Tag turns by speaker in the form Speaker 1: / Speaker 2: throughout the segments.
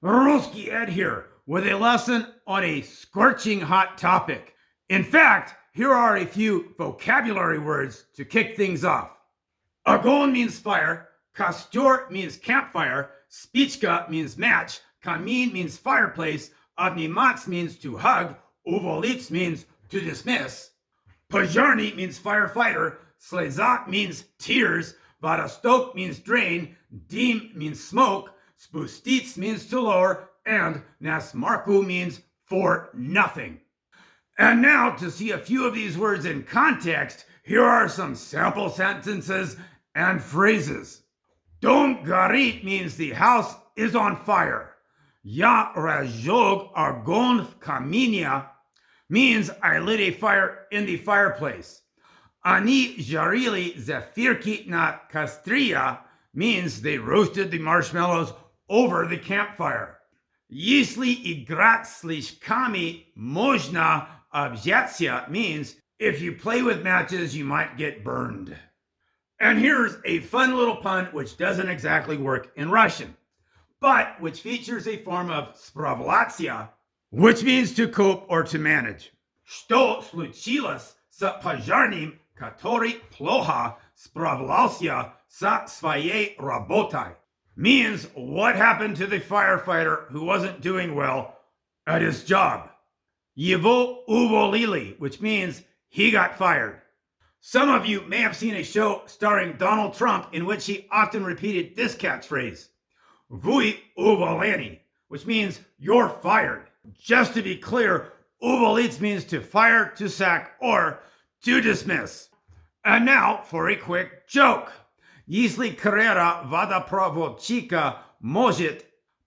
Speaker 1: Rusky Ed here with a lesson on a scorching hot topic. In fact, here are a few vocabulary words to kick things off. Огонь means fire, костёр means campfire, спичка means match, камин means fireplace, обнимать means to hug, уволить means to dismiss, пожарный means firefighter, слеза means tears, водосток means drain, дым means smoke, spustить means to lower, and насмарку means for nothing. And now, to see a few of these words in context, here are some sample sentences and phrases. Дом горит means the house is on fire. Я разжёг огонь в камине means I lit a fire in the fireplace. Они жарили зефирки на костре means they roasted the marshmallows over the campfire. Если играть спичками, можно, обжечься means if you play with matches, you might get burned. And here's a fun little pun which doesn't exactly work in Russian, but which features a form of spravляться, which means to cope or to manage. Что случилось с пожарным, который плохо справлялся со своей работой? Means what happened to the firefighter who wasn't doing well at his job. Его уволили, which means he got fired. Some of you may have seen a show starring Donald Trump in which he often repeated this catchphrase, Вы уволены, which means you're fired. Just to be clear, уволить means to fire, to sack, or to dismiss. And now for a quick joke. Если карьера водопроводчика может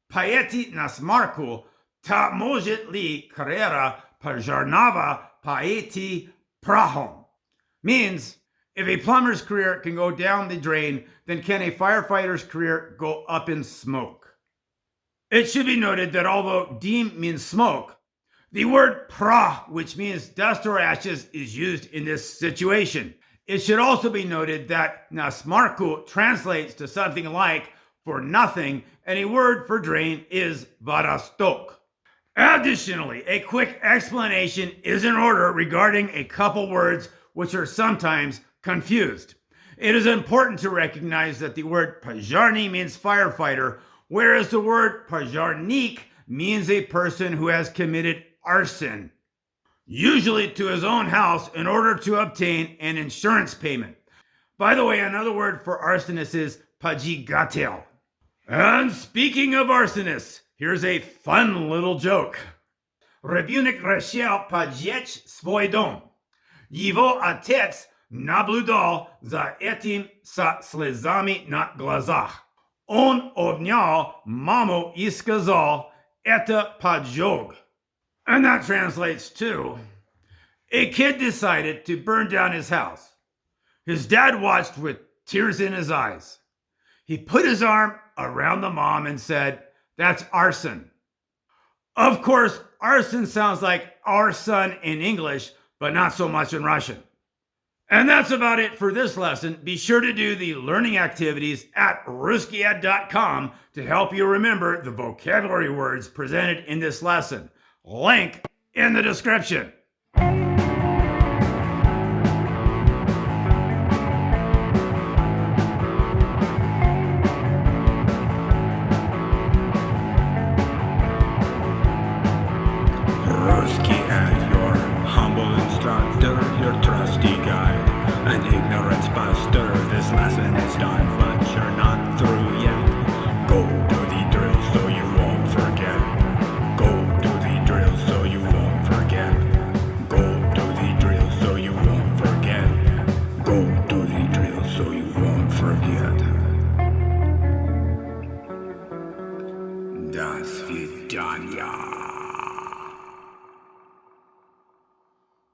Speaker 1: пойти насмарку, то может ли карьера пожарного пойти прахом? Means, if a plumber's career can go down the drain, then can a firefighter's career go up in smoke? It should be noted that although dym means smoke, the word prah, which means dust or ashes, is used in this situation. It should also be noted that nasmarku translates to something like for nothing, and a word for drain is водосток. Additionally, a quick explanation is in order regarding a couple words which are sometimes confused. It is important to recognize that the word пожарный means firefighter, whereas the word пожарник means a person who has committed arson, usually to his own house in order to obtain an insurance payment. By the way, another word for arsonist is поджигатель. And speaking of arsonists, here's a fun little joke. Ребенок решил поджечь свой дом. Его отец наблюдал за этим со слезами на глазах. Он обнял маму и сказал, это поджог. And that translates to, a kid decided to burn down his house. His dad watched with tears in his eyes. He put his arm around the mom and said, that's arson. Of course, arson sounds like our son in English, but not so much in Russian. And that's about it for this lesson. Be sure to do the learning activities at ruskyed.com to help you remember the vocabulary words presented in this lesson. Link in the description.
Speaker 2: Rusky Ed, your humble instructor, your trusty guide, and ignorance buster. This lesson